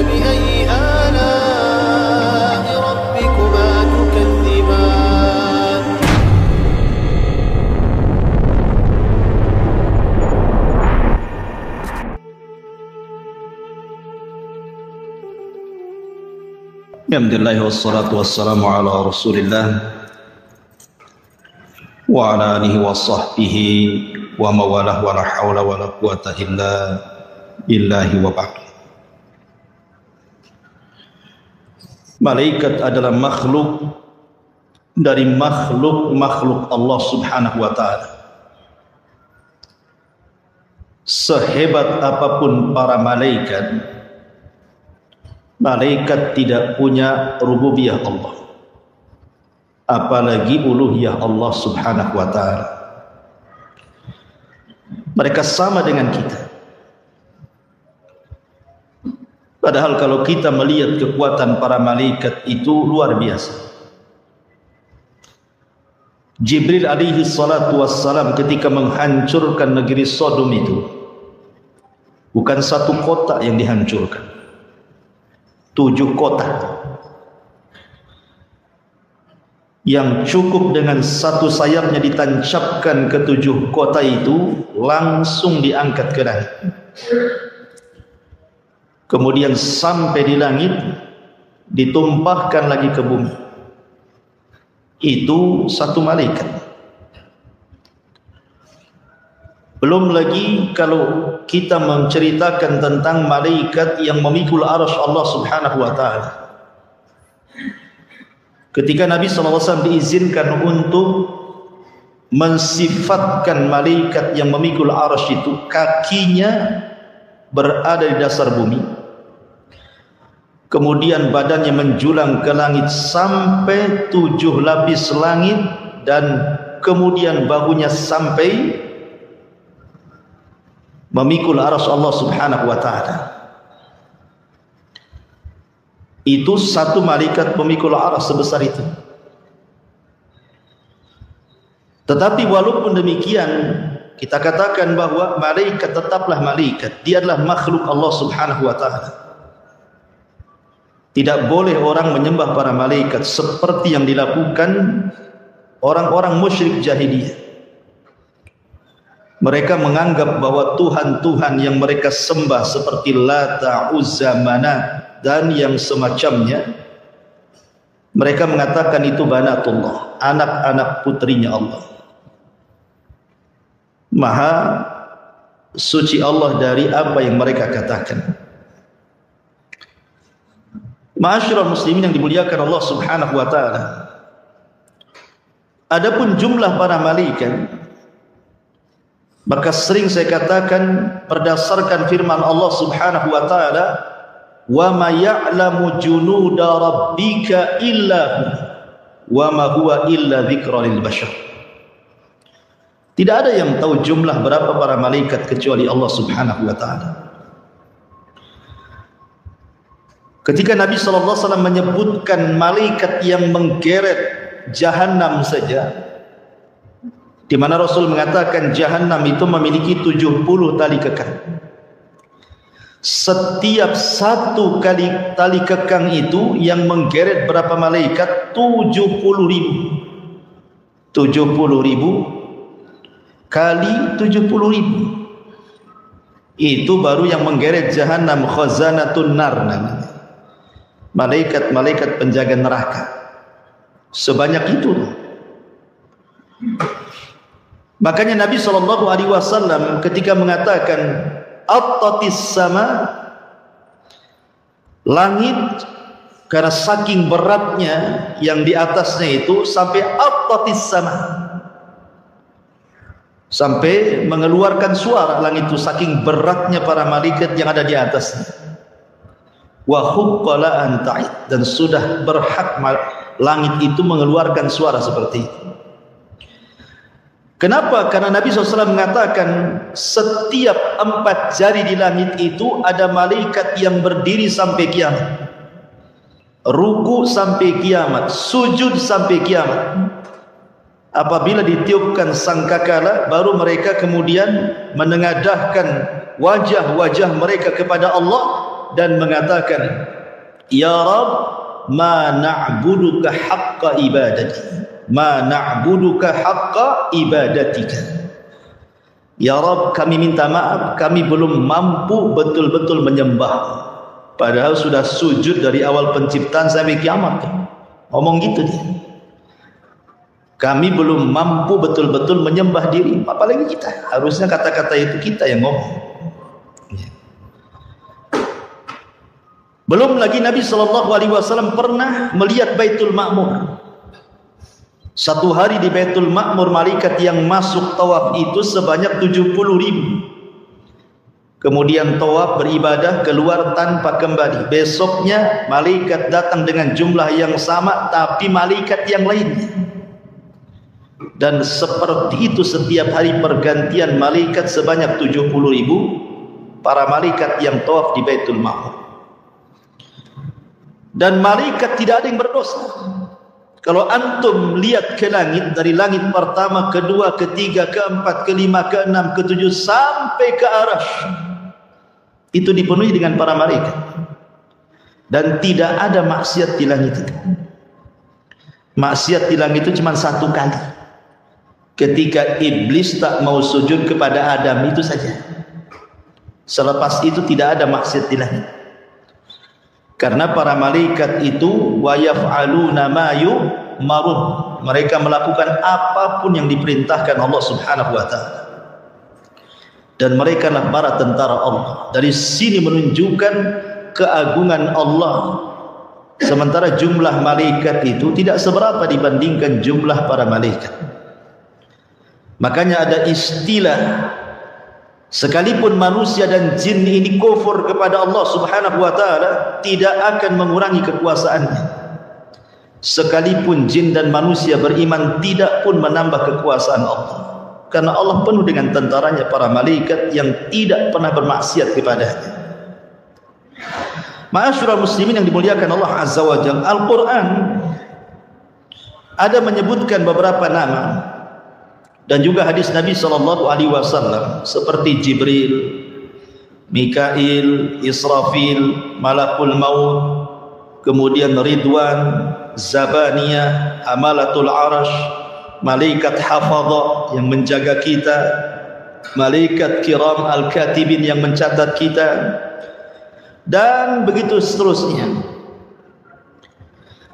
فبأي آلاء ربكما تكذبان Alhamdulillah wassalatu wassalamu ala rasulillah wa ala alihi wa sahbihi wa mawalah wa la hawla wa la quwata illa billahi wa ba'd. Malaikat adalah makhluk dari makhluk Allah subhanahu wa ta'ala. Sehebat apapun para malaikat, malaikat tidak punya rububiyah Allah, apalagi uluhiyah Allah subhanahu wa ta'ala. Mereka sama dengan kita. Padahal kalau kita melihat kekuatan para malaikat itu luar biasa. Jibril alaihi salatu wassalam ketika menghancurkan negeri Sodom itu, bukan satu kota yang dihancurkan, 7 kota. Yang cukup dengan satu sayapnya ditancapkan ke 7 kota itu, langsung diangkat ke langit. Kemudian sampai di langit, ditumpahkan lagi ke bumi. Itu satu malaikat. Belum lagi kalau kita menceritakan tentang malaikat yang memikul arsy Allah subhanahu wa ta'ala. Ketika Nabi SAW diizinkan untuk mensifatkan malaikat yang memikul arsy itu, kakinya berada di dasar bumi, kemudian badannya menjulang ke langit sampai 7 lapis langit, dan kemudian bahunya sampai memikul arsy Allah subhanahu wa ta'ala. Itu satu malaikat memikul arsy sebesar itu. Tetapi walaupun demikian, kita katakan bahwa malaikat tetaplah malaikat. Dia adalah makhluk Allah subhanahu wa ta'ala. Tidak boleh orang menyembah para malaikat seperti yang dilakukan orang-orang musyrik jahiliyah. Mereka menganggap bahwa Tuhan-Tuhan yang mereka sembah seperti Lata, Uzza, Manat dan yang semacamnya, mereka mengatakan itu banatullah, anak-anak putrinya Allah. Maha suci Allah dari apa yang mereka katakan. Ma'asyiral muslimin yang dimuliakan Allah subhanahu wa ta'ala, adapun jumlah para malaikat, maka sering saya katakan berdasarkan firman Allah subhanahu wa ta'ala, wa ma ya'lamu junuda rabbika illa hu wa ma huwa illa dzikra lil bashar. Tidak ada yang tahu jumlah berapa para malaikat kecuali Allah subhanahu wa ta'ala. Ketika Nabi SAW menyebutkan malaikat yang menggeret Jahannam saja, di mana Rasul mengatakan Jahannam itu memiliki 70 tali kekang. Setiap satu kali tali kekang itu yang menggeret berapa malaikat? 70.000. 70.000 kali 70.000. Itu baru yang menggeret Jahannam, khazanatun nar namanya. Malaikat-malaikat penjaga neraka. Sebanyak itu. Makanya Nabi SAW ketika mengatakan attatis sama, langit karena saking beratnya yang di atasnya itu sampai attatis sama, sampai mengeluarkan suara langit itu saking beratnya para malaikat yang ada di atasnya. Wa huqqala an ta'id, dan sudah berhak langit itu mengeluarkan suara seperti itu. Kenapa? Karena Nabi SAW mengatakan setiap 4 jari di langit itu ada malaikat yang berdiri sampai kiamat, ruku sampai kiamat, sujud sampai kiamat. Apabila ditiupkan sangkakala, baru mereka kemudian menengadahkan wajah-wajah mereka kepada Allah dan mengatakan, Ya Rabb, ma na'buduka haqqa ibadati, ma na'buduka haqqa ibadatika. Ya Rabb, kami minta maaf, kami belum mampu betul-betul menyembah. Padahal sudah sujud dari awal penciptaan sampai kiamat. Ngomong gitu dia. Kami belum mampu betul-betul menyembah diri, apalagi kita. Harusnya kata-kata itu kita yang ngomong. Belum lagi Nabi SAW pernah melihat Baitul Ma'mur. Satu hari di Baitul Ma'mur, malaikat yang masuk tawaf itu sebanyak 70.000. Kemudian tawaf beribadah, keluar tanpa kembali. Besoknya malaikat datang dengan jumlah yang sama, tapi malaikat yang lainnya. Dan seperti itu setiap hari pergantian malaikat sebanyak 70.000 para malaikat yang tawaf di Baitul Ma'mur. Dan malaikat tidak ada yang berdosa. Kalau antum lihat ke langit, dari langit pertama, kedua, ketiga, keempat, kelima, keenam, ketujuh sampai ke Arasy, itu dipenuhi dengan para malaikat. Dan tidak ada maksiat di langit itu. Maksiat di langit itu cuma satu kali, ketika iblis tak mau sujud kepada Adam, itu saja. Selepas itu tidak ada maksiat di langit. Karena para malaikat itu wa yaf'aluna ma yu'marun, mereka melakukan apapun yang diperintahkan Allah Subhanahu wa taala. Dan mereka adalah para tentara Allah. Dari sini menunjukkan keagungan Allah. Sementara jumlah malaikat itu tidak seberapa dibandingkan jumlah para malaikat. Makanya ada istilah, sekalipun manusia dan jin ini kufur kepada Allah Subhanahu wa taala, tidak akan mengurangi kekuasaannya. Sekalipun jin dan manusia beriman, tidak pun menambah kekuasaan Allah. Karena Allah penuh dengan tentaranya para malaikat yang tidak pernah bermaksiat kepadanya. Ma'asyiral muslimin yang dimuliakan Allah Azza wa Jalla, Al-Quran ada menyebutkan beberapa nama dan juga hadis Nabi SAW seperti Jibril, Mikail, Israfil, Malakul Maut, kemudian Ridwan, Zabaniyah, Hamalatul Arash, malaikat hafadha yang menjaga kita, malaikat kiram al-katibin yang mencatat kita, dan begitu seterusnya.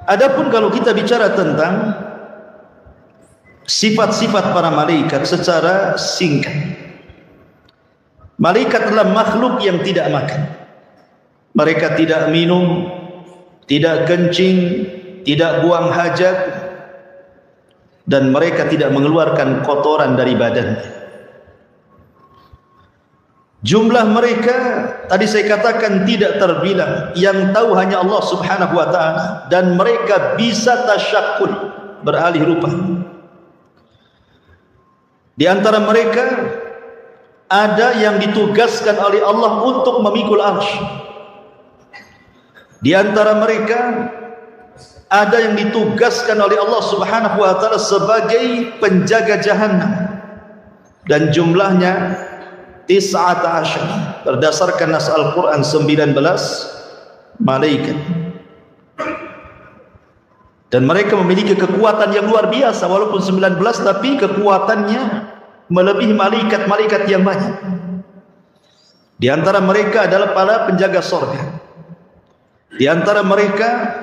Adapun kalau kita bicara tentang sifat-sifat para malaikat secara singkat, malaikat adalah makhluk yang tidak makan. Mereka tidak minum, tidak kencing, tidak buang hajat, dan mereka tidak mengeluarkan kotoran dari badannya. Jumlah mereka tadi saya katakan tidak terbilang, yang tahu hanya Allah Subhanahu wa taala, dan mereka bisa tasyakkul, beralih rupa. Di antara mereka ada yang ditugaskan oleh Allah untuk memikul arsy. Di antara mereka ada yang ditugaskan oleh Allah Subhanahu wa taala sebagai penjaga jahannam, dan jumlahnya 19, berdasarkan nas Al-Quran 19 malaikat. Dan mereka memiliki kekuatan yang luar biasa, walaupun 19 tapi kekuatannya melebihi malaikat-malaikat yang banyak. Di antara mereka adalah para penjaga surga. Di antara mereka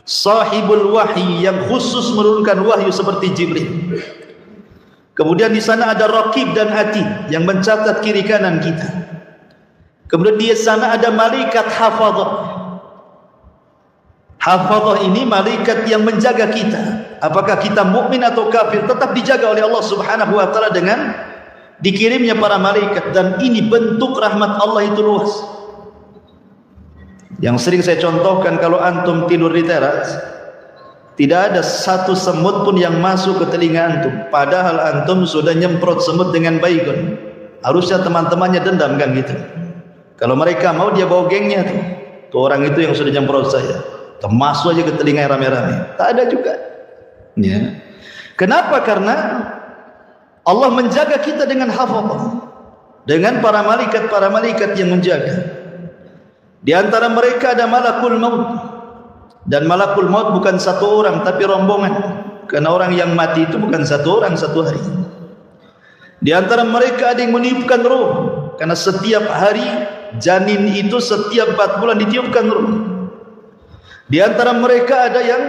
sahibul wahyi yang khusus menurunkan wahyu seperti Jibril. Kemudian di sana ada Raqib dan Atid yang mencatat kiri kanan kita. Kemudian di sana ada malaikat hafadhah. Hafadhah ini malaikat yang menjaga kita. Apakah kita mukmin atau kafir, tetap dijaga oleh Allah Subhanahu wa taala dengan dikirimnya para malaikat. Dan ini bentuk rahmat Allah itu luas. Yang sering saya contohkan, kalau antum tidur di teras, tidak ada satu semut pun yang masuk ke telinga antum, padahal antum sudah nyemprot semut dengan baygon. Harusnya teman-temannya dendam kan gitu. Kalau mereka mau, dia bawa gengnya tuh orang itu yang sudah nyemprot saya, termasuk aja ke telinga rame-rame. Tak ada juga ya. Kenapa? Karena Allah menjaga kita dengan hafazah, dengan para malaikat yang menjaga. Di antara mereka ada malakul maut, dan malakul maut bukan satu orang tapi rombongan, karena orang yang mati itu bukan satu orang satu hari. Di antara mereka ada yang meniupkan roh, karena setiap hari janin itu setiap 4 bulan ditiupkan roh. Di antara mereka ada yang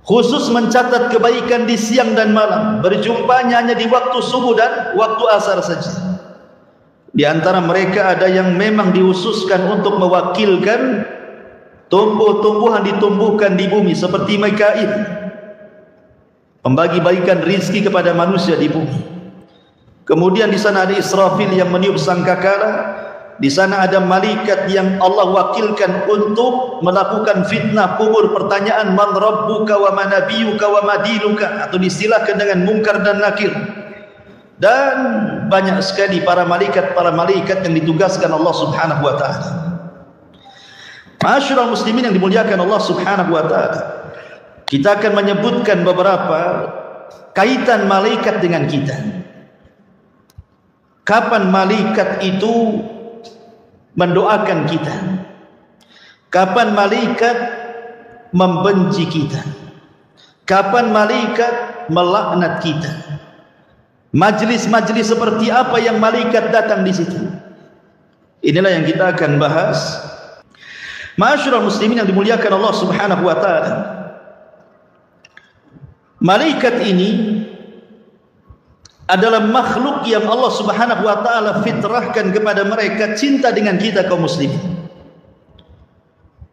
khusus mencatat kebaikan di siang dan malam, berjumpanya hanya di waktu subuh dan waktu asar saja. Di antara mereka ada yang memang dihususkan untuk mewakilkan tumbuh-tumbuhan ditumbuhkan di bumi seperti Mikail, membagi-bagikan rizki kepada manusia di bumi. Kemudian di sana ada Israfil yang meniup sangkakala. Di sana ada malaikat yang Allah wakilkan untuk melakukan fitnah kubur, pertanyaan man rabbuka wa ma nabiyuka wa ma dinuka, atau disilahkan dengan mungkar dan nakir. Dan banyak sekali para malaikat yang ditugaskan Allah Subhanahu wa taala. Ma'asyiral muslimin yang dimuliakan Allah Subhanahu wa taala, kita akan menyebutkan beberapa kaitan malaikat dengan kita. Kapan malaikat itu mendoakan kita? Kapan malaikat membenci kita? Kapan malaikat melaknat kita? Majlis-majlis seperti apa yang malaikat datang di situ? Inilah yang kita akan bahas. Ma'asyiral muslimin yang dimuliakan Allah Subhanahu wa taala, malaikat ini adalah makhluk yang Allah Subhanahu wa taala fitrahkan kepada mereka cinta dengan kita kaum muslimin.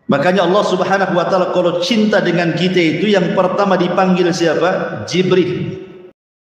Makanya Allah Subhanahu wa taala kalau cinta dengan kita itu yang pertama dipanggil siapa? Jibril.